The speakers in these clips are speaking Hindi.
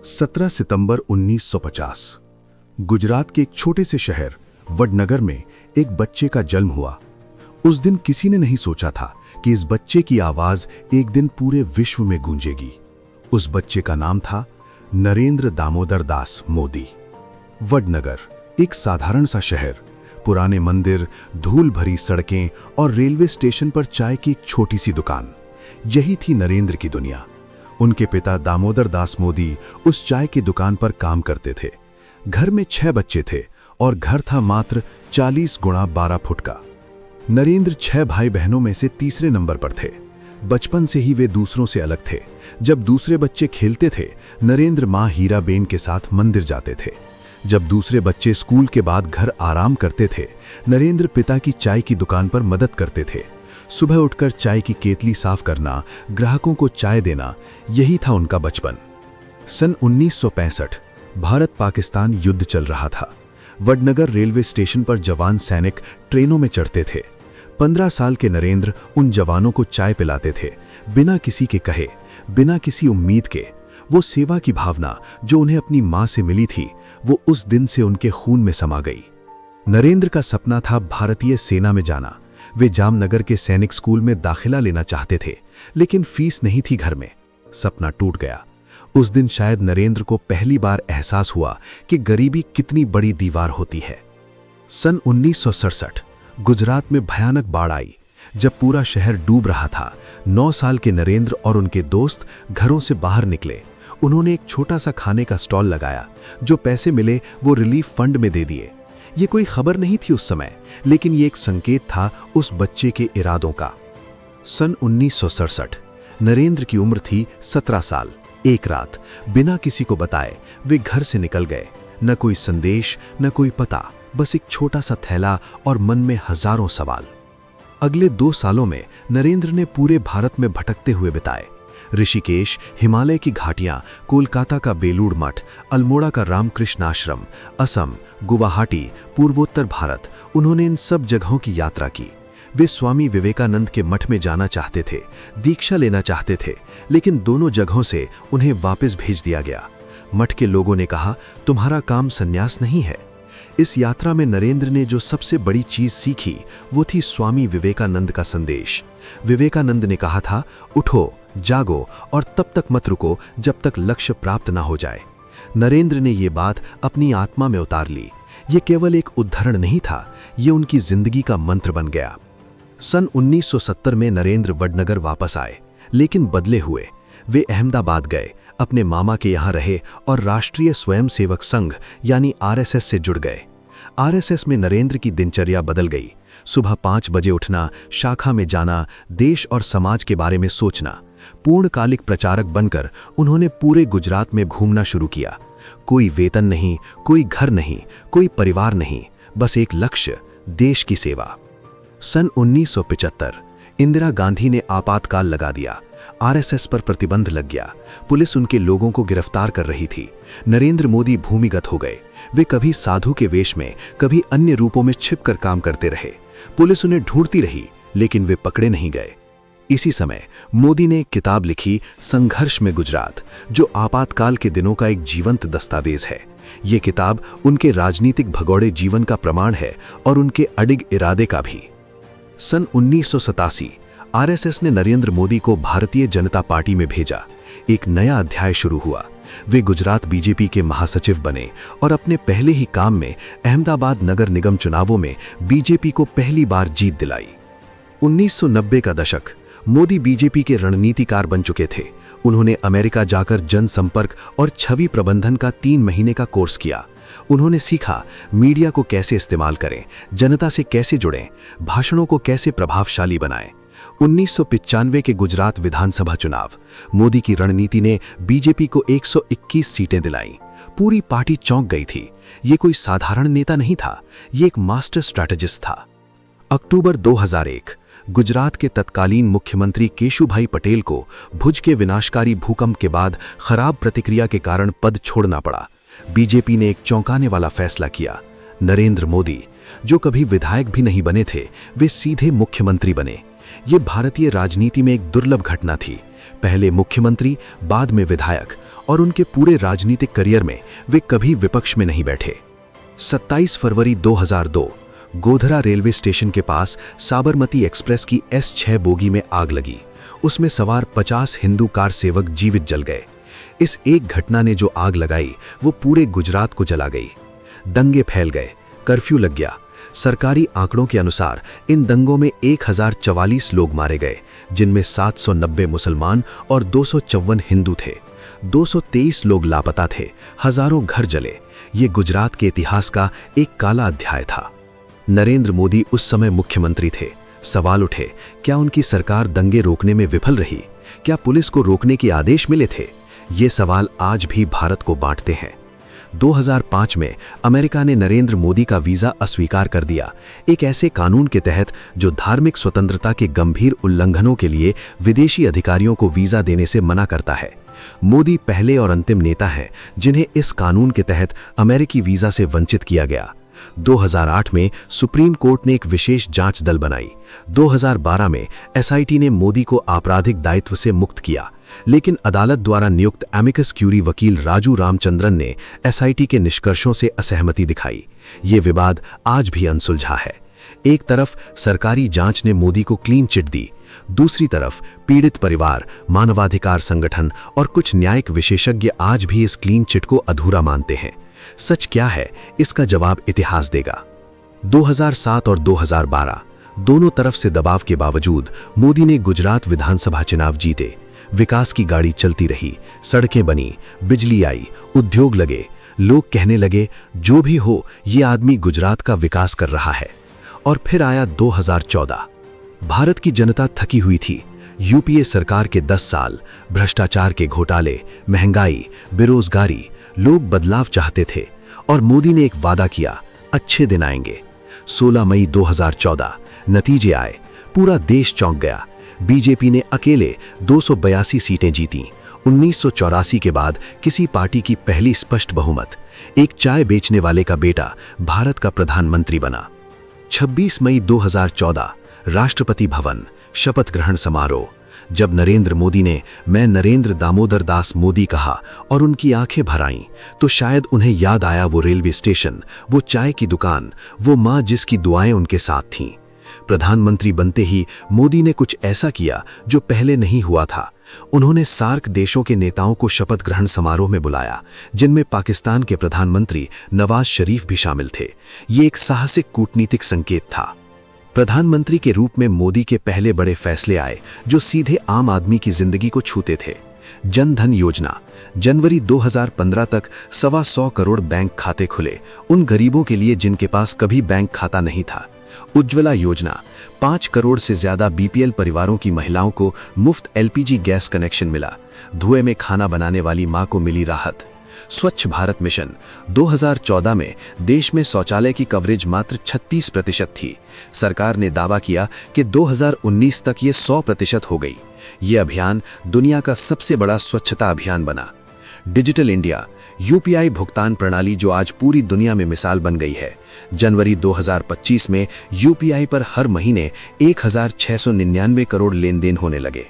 17 सितंबर 1950 गुजरात के एक छोटे से शहर वडनगर में एक बच्चे का जन्म हुआ। उस दिन किसी ने नहीं सोचा था कि इस बच्चे की आवाज एक दिन पूरे विश्व में गूंजेगी। उस बच्चे का नाम था नरेंद्र दामोदर दास मोदी। वडनगर एक साधारण सा शहर, पुराने मंदिर, धूल भरी सड़कें और रेलवे स्टेशन पर चाय की एक छोटी सी दुकान, यही थी नरेंद्र की दुनिया। उनके पिता दामोदर दास मोदी उस चाय की दुकान पर काम करते थे। घर में 6 बच्चे थे और घर था मात्र 40 गुणा 12 फुट का। नरेंद्र 6 भाई बहनों में से तीसरे नंबर पर थे। बचपन से ही वे दूसरों से अलग थे। जब दूसरे बच्चे खेलते थे, नरेंद्र मां हीराबेन के साथ मंदिर जाते थे। जब दूसरे बच्चे स्कूल के बाद घर आराम करते थे, नरेंद्र पिता की चाय की दुकान पर मदद करते थे। सुबह उठकर चाय की केतली साफ करना, ग्राहकों को चाय देना, यही था उनका बचपन। सन 1965 भारत पाकिस्तान युद्ध चल रहा था। वडनगर रेलवे स्टेशन पर जवान सैनिक ट्रेनों में चढ़ते थे। 15 साल के नरेंद्र उन जवानों को चाय पिलाते थे, बिना किसी के कहे, बिना किसी उम्मीद के। वो सेवा की भावना जो उन्हें अपनी मां से मिली थी, वो उस दिन से उनके खून में समा गई। नरेंद्र का सपना था भारतीय सेना में जाना। वे जामनगर के सैनिक स्कूल में दाखिला लेना चाहते थे, लेकिन फीस नहीं थी घर में। सपना टूट गया। उस दिन शायद नरेंद्र को पहली बार एहसास हुआ कि गरीबी कितनी बड़ी दीवार होती है। सन 1967 गुजरात में भयानक बाढ़ आई। जब पूरा शहर डूब रहा था, 9 साल के नरेंद्र और उनके दोस्त घरों से बाहर निकले। उन्होंने एक छोटा सा खाने का स्टॉल लगाया। जो पैसे मिले वो रिलीफ फंड में दे दिए। ये कोई खबर नहीं थी उस समय, लेकिन ये एक संकेत था उस बच्चे के इरादों का। सन 1967 नरेंद्र की उम्र थी 17 साल। एक रात बिना किसी को बताए वे घर से निकल गए। न कोई संदेश, न कोई पता, बस एक छोटा सा थैला और मन में हजारों सवाल। अगले 2 सालों में नरेंद्र ने पूरे भारत में भटकते हुए बिताए। ऋषिकेश, हिमालय की घाटियां, कोलकाता का बेलूड़ मठ, अल्मोड़ा का रामकृष्ण आश्रम, असम, गुवाहाटी, पूर्वोत्तर भारत, उन्होंने इन सब जगहों की यात्रा की। वे स्वामी विवेकानंद के मठ में जाना चाहते थे, दीक्षा लेना चाहते थे, लेकिन दोनों जगहों से उन्हें वापस भेज दिया गया। मठ के लोगों ने कहा, तुम्हारा काम संन्यास नहीं है। इस यात्रा में नरेंद्र ने जो सबसे बड़ी चीज सीखी वो थी स्वामी विवेकानंद का संदेश। विवेकानंद ने कहा था, उठो, जागो और तब तक मत रुको जब तक लक्ष्य प्राप्त ना हो जाए। नरेंद्र ने ये बात अपनी आत्मा में उतार ली। ये केवल एक उद्धरण नहीं था, ये उनकी जिंदगी का मंत्र बन गया। सन 1970 में नरेंद्र वडनगर वापस आए, लेकिन बदले हुए। वे अहमदाबाद गए, अपने मामा के यहाँ रहे और राष्ट्रीय स्वयंसेवक संघ यानी आरएसएस से जुड़ गए। आरएसएस में नरेंद्र की दिनचर्या बदल गई। सुबह 5 बजे उठना, शाखा में जाना, देश और समाज के बारे में सोचना। पूर्णकालिक प्रचारक बनकर उन्होंने पूरे गुजरात में घूमना शुरू किया। कोई वेतन नहीं, कोई घर नहीं, कोई परिवार नहीं, बस एक लक्ष्य, देश की सेवा। सन 1975 इंदिरा गांधी ने आपातकाल लगा दिया। आरएसएस पर प्रतिबंध लग गया। पुलिस उनके लोगों को गिरफ्तार कर रही थी। नरेंद्र मोदी भूमिगत हो गए। वे कभी साधु के वेश में, कभी अन्य रूपों में छिपकर काम करते रहे। पुलिस उन्हें ढूंढती रही, लेकिन वे पकड़े नहीं गए। इसी समय मोदी ने एक किताब लिखी, संघर्ष में गुजरात, जो आपातकाल के दिनों का एक जीवंत दस्तावेज है। ये किताब उनके राजनीतिक भगोड़े जीवन का प्रमाण है और उनके अडिग इरादे का भी। सन 1987 आरएसएस ने नरेंद्र मोदी को भारतीय जनता पार्टी में भेजा। एक नया अध्याय शुरू हुआ। वे गुजरात बीजेपी के महासचिव बने और अपने पहले ही काम में अहमदाबाद नगर निगम चुनावों में बीजेपी को पहली बार जीत दिलाई। 1990 का दशक। मोदी बीजेपी के रणनीतिकार बन चुके थे। उन्होंने अमेरिका जाकर जनसंपर्क और छवि प्रबंधन का 3 महीने का कोर्स किया। उन्होंने सीखा मीडिया को कैसे इस्तेमाल करें, जनता से कैसे जुड़ें, भाषणों को कैसे प्रभावशाली बनाएं। 1995 के गुजरात विधानसभा चुनाव। मोदी की रणनीति ने बीजेपी को 121 सीटें दिलाईं। पूरी पार्टी चौंक गई थी। ये कोई साधारण नेता नहीं था, ये एक मास्टर स्ट्रैटेजिस्ट था। अक्टूबर 2001 गुजरात के तत्कालीन मुख्यमंत्री केशुभाई पटेल को भुज के विनाशकारी भूकंप के बाद खराब प्रतिक्रिया के कारण पद छोड़ना पड़ा। बीजेपी ने एक चौंकाने वाला फैसला किया। नरेंद्र मोदी, जो कभी विधायक भी नहीं बने थे, वे सीधे मुख्यमंत्री बने। ये भारतीय राजनीति में एक दुर्लभ घटना थी। पहले मुख्यमंत्री, बाद में विधायक, और उनके पूरे राजनीतिक करियर में वे कभी विपक्ष में नहीं बैठे। 27 फरवरी 2002 गोधरा रेलवे स्टेशन के पास साबरमती एक्सप्रेस की S6 बोगी में आग लगी। उसमें सवार 50 हिंदू कार सेवक जीवित जल गए। इस एक घटना ने जो आग लगाई वो पूरे गुजरात को जला गई। दंगे फैल गए, कर्फ्यू लग गया। सरकारी आंकड़ों के अनुसार इन दंगों में 1044 लोग मारे गए, जिनमें 790 मुसलमान और 254 हिंदू थे। 223 लोग लापता थे, हजारों घर जले। ये गुजरात के इतिहास का एक काला अध्याय था। नरेंद्र मोदी उस समय मुख्यमंत्री थे। सवाल उठे, क्या उनकी सरकार दंगे रोकने में विफल रही? क्या पुलिस को रोकने के आदेश मिले थे? ये सवाल आज भी भारत को बांटते हैं। 2005 में अमेरिका ने नरेंद्र मोदी का वीजा अस्वीकार कर दिया, एक ऐसे कानून के तहत जो धार्मिक स्वतंत्रता के गंभीर उल्लंघनों के लिए विदेशी अधिकारियों को वीजा देने से मना करता है। मोदी पहले और अंतिम नेता हैं जिन्हें इस कानून के तहत अमेरिकी वीजा से वंचित किया गया। 2008 में सुप्रीम कोर्ट ने एक विशेष जांच दल बनाई। 2012 में SIT ने मोदी को आपराधिक दायित्व से मुक्त किया, लेकिन अदालत द्वारा नियुक्त एमिकस क्यूरी वकील राजू रामचंद्रन ने SIT के निष्कर्षों से असहमति दिखाई। ये विवाद आज भी अनसुलझा है। एक तरफ सरकारी जांच ने मोदी को क्लीन चिट दी, दूसरी तरफ पीड़ित परिवार, मानवाधिकार संगठन और कुछ न्यायिक विशेषज्ञ आज भी इस क्लीन चिट को अधूरा मानते हैं। सच क्या है, इसका जवाब इतिहास देगा। 2007 और 2012 दोनों तरफ से दबाव के बावजूद मोदी ने गुजरात विधानसभा चुनाव जीते। विकास की गाड़ी चलती रही, सड़कें बनी, बिजली आई, उद्योग लगे। लोग कहने लगे, जो भी हो ये आदमी गुजरात का विकास कर रहा है। और फिर आया 2014। भारत की जनता थकी हुई थी। यूपीए सरकार के 10 साल, भ्रष्टाचार के घोटाले, महंगाई, बेरोजगारी। लोग बदलाव चाहते थे और मोदी ने एक वादा किया, अच्छे दिन आएंगे। 16 मई 2014 नतीजे आए, पूरा देश चौंक गया। बीजेपी ने अकेले 282 सीटें जीतीं। 1984 के बाद किसी पार्टी की पहली स्पष्ट बहुमत। एक चाय बेचने वाले का बेटा भारत का प्रधानमंत्री बना। 26 मई 2014 राष्ट्रपति भवन, शपथ ग्रहण समारोह। जब नरेंद्र मोदी ने मैं नरेंद्र दामोदर दास मोदी कहा और उनकी आंखें भर आईं, तो शायद उन्हें याद आया वो रेलवे स्टेशन, वो चाय की दुकान, वो मां जिसकी दुआएं उनके साथ थीं। प्रधानमंत्री बनते ही मोदी ने कुछ ऐसा किया जो पहले नहीं हुआ था। उन्होंने सार्क देशों के नेताओं को शपथ ग्रहण समारोह में बुलाया, जिनमें पाकिस्तान के प्रधानमंत्री नवाज शरीफ भी शामिल थे। ये एक साहसिक कूटनीतिक संकेत था। प्रधानमंत्री के रूप में मोदी के पहले बड़े फैसले आए जो सीधे आम आदमी की जिंदगी को छूते थे। जन धन योजना, जनवरी 2015 तक 125 करोड़ बैंक खाते खुले उन गरीबों के लिए जिनके पास कभी बैंक खाता नहीं था। उज्ज्वला योजना, 5 करोड़ से ज्यादा BPL परिवारों की महिलाओं को मुफ्त LPG गैस कनेक्शन मिला। धुएं में खाना बनाने वाली मां को मिली राहत। स्वच्छ भारत मिशन, 2014 में देश में शौचालय की कवरेज मात्र 36% थी। सरकार ने दावा किया कि 2019 तक ये 100% हो गई। ये अभियान दुनिया का सबसे बड़ा स्वच्छता अभियान बना। डिजिटल इंडिया, UPI भुगतान प्रणाली जो आज पूरी दुनिया में मिसाल बन गई है। जनवरी 2025 में UPI पर हर महीने 1699 करोड़ लेन देन होने लगे।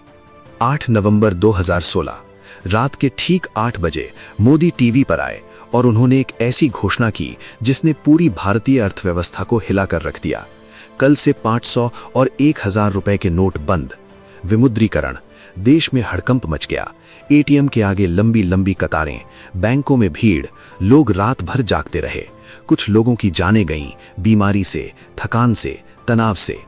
8 नवंबर 2016 रात के ठीक 8 बजे मोदी टीवी पर आए और उन्होंने एक ऐसी घोषणा की जिसने पूरी भारतीय अर्थव्यवस्था को हिला कर रख दिया। कल से 500 और 1000 रुपए के नोट बंद। विमुद्रीकरण, देश में हड़कंप मच गया। ATM के आगे लंबी लंबी कतारें, बैंकों में भीड़, लोग रात भर जागते रहे। कुछ लोगों की जानें गईं, बीमारी से, थकान से, तनाव से।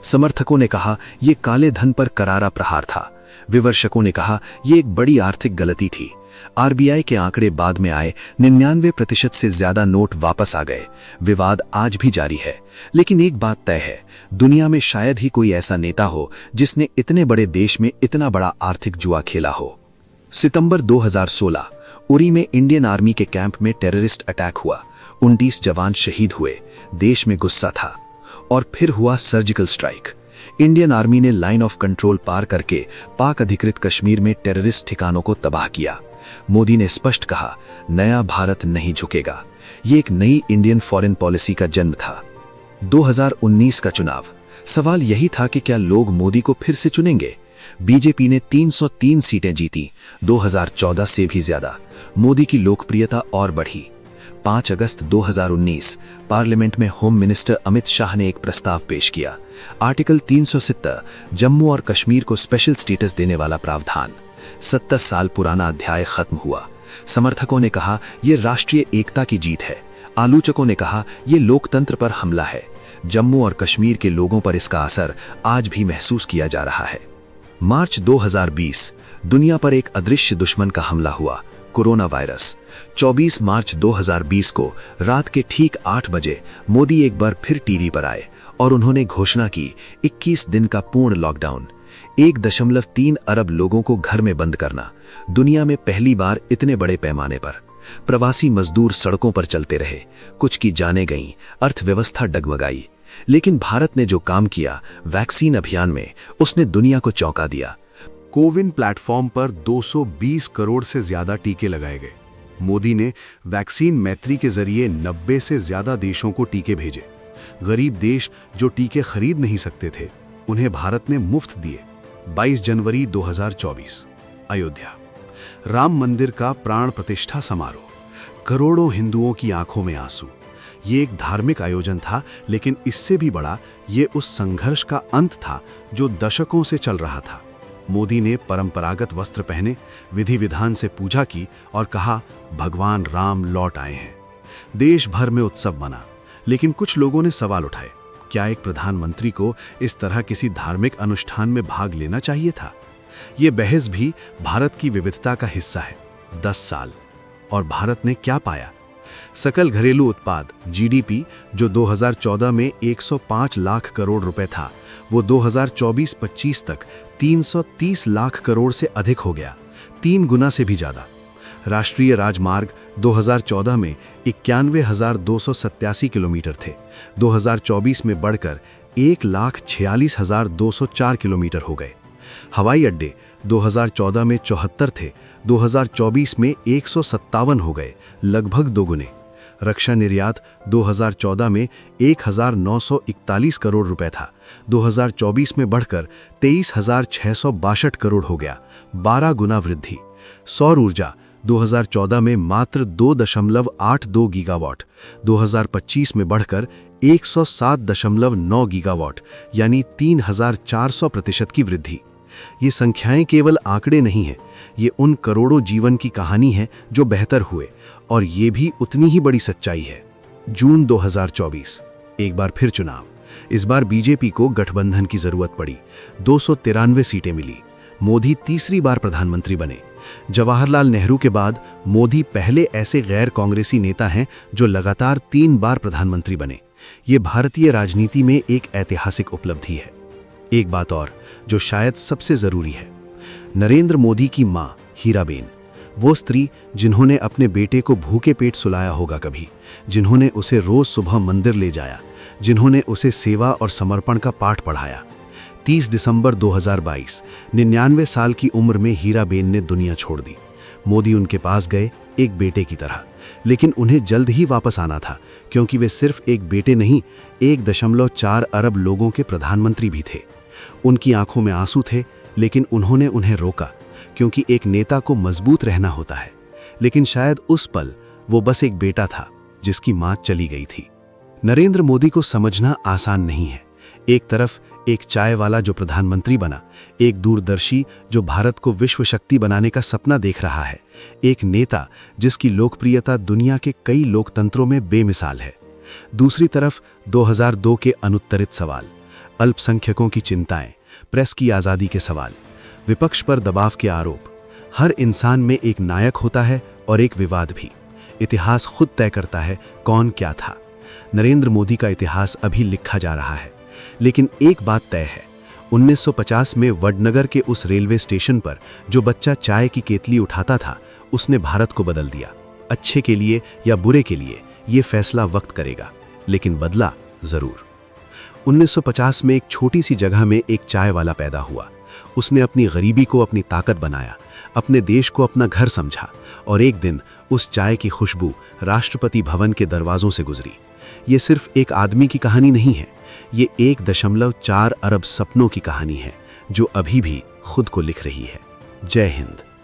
समर्थकों ने कहा यह काले धन पर करारा प्रहार था। विमर्शकों ने कहा यह एक बड़ी आर्थिक गलती थी। RBI के आंकड़े बाद में आए, 99% से ज्यादा नोट वापस आ गए। विवाद आज भी जारी है, लेकिन एक बात तय है, दुनिया में शायद ही कोई ऐसा नेता हो जिसने इतने बड़े देश में इतना बड़ा आर्थिक जुआ खेला हो। सितंबर 2016 उरी में इंडियन आर्मी के कैंप में टेररिस्ट अटैक हुआ। 29 जवान शहीद हुए। देश में गुस्सा था। और फिर हुआ सर्जिकल स्ट्राइक। इंडियन आर्मी ने लाइन ऑफ कंट्रोल पार करके पाक अधिकृत कश्मीर में टेररिस्ट ठिकानों को तबाह किया। मोदी ने स्पष्ट कहा, नया भारत नहीं झुकेगा। ये एक नई इंडियन फॉरेन पॉलिसी का जन्म था। 2019 का चुनाव, सवाल यही था कि क्या लोग मोदी को फिर से चुनेंगे? बीजेपी ने 303 सीटें जीती, 2014 से भी ज्यादा। मोदी की लोकप्रियता और बढ़ी। 5 अगस्त 2019 पार्लियामेंट में होम मिनिस्टर अमित शाह ने एक प्रस्ताव पेश किया। आर्टिकल 370 जम्मू और कश्मीर को स्पेशल स्टेटस देने वाला प्रावधान। 70 साल पुराना अध्याय खत्म हुआ। समर्थकों ने कहा यह राष्ट्रीय एकता की जीत है। आलोचकों ने कहा यह लोकतंत्र पर हमला है। जम्मू और कश्मीर के लोगों पर इसका असर आज भी महसूस किया जा रहा है। मार्च 2020 दुनिया पर एक अदृश्य दुश्मन का हमला हुआ, कोरोना वायरस। 24 मार्च 2020 को रात के ठीक 8 बजे मोदी एक बार फिर टीवी पर आए और उन्होंने घोषणा की 21 दिन का पूर्ण लॉकडाउन, 1.3 अरब लोगों को घर में बंद करना। दुनिया में पहली बार इतने बड़े पैमाने पर। प्रवासी मजदूर सड़कों पर चलते रहे, कुछ की जानें गईं, अर्थव्यवस्था डगमगाई। लेकिन भारत ने जो काम किया वैक्सीन अभियान में, उसने दुनिया को चौंका दिया। कोविन प्लेटफॉर्म पर 220 करोड़ से ज्यादा टीके लगाए गए। मोदी ने वैक्सीन मैत्री के जरिए 90 से ज्यादा देशों को टीके भेजे। गरीब देश जो टीके खरीद नहीं सकते थे, उन्हें भारत ने मुफ्त दिए। 22 जनवरी 2024 अयोध्या, राम मंदिर का प्राण प्रतिष्ठा समारोह। करोड़ों हिंदुओं की आंखों में आंसू। ये एक धार्मिक आयोजन था, लेकिन इससे भी बड़ा ये उस संघर्ष का अंत था जो दशकों से चल रहा था। मोदी ने परंपरागत वस्त्र पहने, विधि विधान से पूजा की और कहा भगवान राम लौट आए हैं। देश भर में उत्सव मना, लेकिन कुछ लोगों ने सवाल उठाए, क्या एक प्रधानमंत्री को इस तरह किसी धार्मिक अनुष्ठान में भाग लेना चाहिए था? ये बहस भी भारत की विविधता का हिस्सा है। 10 साल और भारत ने क्या पाया? सकल घरेलू उत्पाद जीडीपी जो 2014 में 105 लाख करोड़ रुपए था, वो 2024-25 तक 330 लाख करोड़ से अधिक हो गया, 3 गुना से भी ज्यादा। राष्ट्रीय राजमार्ग 2014 में 91,287 किलोमीटर थे, 2024 में बढ़कर 1,46,204 किलोमीटर हो गए। हवाई अड्डे 2014 में 74 थे, 2024 में 157 हो गए, लगभग दोगुने। रक्षा निर्यात 2014 में 1,941 करोड़ रुपए था, 2024 में बढ़कर 23,662 करोड़ हो गया, 12 गुना वृद्धि। सौर ऊर्जा 2014 में मात्र 2.82 गीगावाट, 2025 में बढ़कर 107.9 गीगावाट, यानी 3,400% की वृद्धि। ये संख्याएं केवल आंकड़े नहीं हैं, ये उन करोड़ों जीवन की कहानी है जो बेहतर हुए, और ये भी उतनी ही बड़ी सच्चाई है। जून 2024 एक बार फिर चुनाव। इस बार बीजेपी को गठबंधन की जरूरत पड़ी। 293 सीटें मिली। मोदी तीसरी बार प्रधानमंत्री बने। जवाहरलाल नेहरू के बाद मोदी पहले ऐसे गैर कांग्रेसी नेता हैं जो लगातार 3 बार प्रधानमंत्री बने। ये भारतीय राजनीति में एक ऐतिहासिक उपलब्धि है। एक बात और जो शायद सबसे जरूरी है, नरेंद्र मोदी की मां हीराबेन, वो स्त्री जिन्होंने अपने बेटे को भूखे पेट सुलाया होगा कभी, जिन्होंने उसे रोज सुबह मंदिर ले जाया, जिन्होंने उसे सेवा और समर्पण का पाठ पढ़ाया। 30 दिसंबर 2022 99 साल की उम्र में हीराबेन ने दुनिया छोड़ दी। मोदी उनके पास गए एक बेटे की तरह, लेकिन उन्हें जल्द ही वापस आना था, क्योंकि वे सिर्फ एक बेटे नहीं, 1.4 अरब लोगों के प्रधानमंत्री भी थे। उनकी आंखों में आंसू थे, लेकिन उन्होंने उन्हें रोका, क्योंकि एक नेता को मजबूत रहना होता है। लेकिन शायद उस पल वो बस एक बेटा था जिसकी मां चली गई थी। नरेंद्र मोदी को समझना आसान नहीं है। एक तरफ एक चाय वाला जो प्रधानमंत्री बना, एक दूरदर्शी जो भारत को विश्व शक्ति बनाने का सपना देख रहा है, एक नेता जिसकी लोकप्रियता दुनिया के कई लोकतंत्रों में बेमिसाल है। दूसरी तरफ 2002 के अनुत्तरित सवाल, अल्पसंख्यकों की चिंताएं, प्रेस की आज़ादी के सवाल, विपक्ष पर दबाव के आरोप। हर इंसान में एक नायक होता है और एक विवाद भी। इतिहास खुद तय करता है कौन क्या था। नरेंद्र मोदी का इतिहास अभी लिखा जा रहा है, लेकिन एक बात तय है, 1950 में वडनगर के उस रेलवे स्टेशन पर जो बच्चा चाय की केतली उठाता था, उसने भारत को बदल दिया। अच्छे के लिए या बुरे के लिए ये फैसला वक्त करेगा, लेकिन बदला जरूर। 1950 में एक छोटी सी जगह में एक चाय वाला पैदा हुआ। उसने अपनी गरीबी को अपनी ताकत बनाया, अपने देश को अपना घर समझा, और एक दिन उस चाय की खुशबू राष्ट्रपति भवन के दरवाजों से गुजरी। ये सिर्फ एक आदमी की कहानी नहीं है, ये 1.4 अरब सपनों की कहानी है जो अभी भी खुद को लिख रही है। जय हिंद।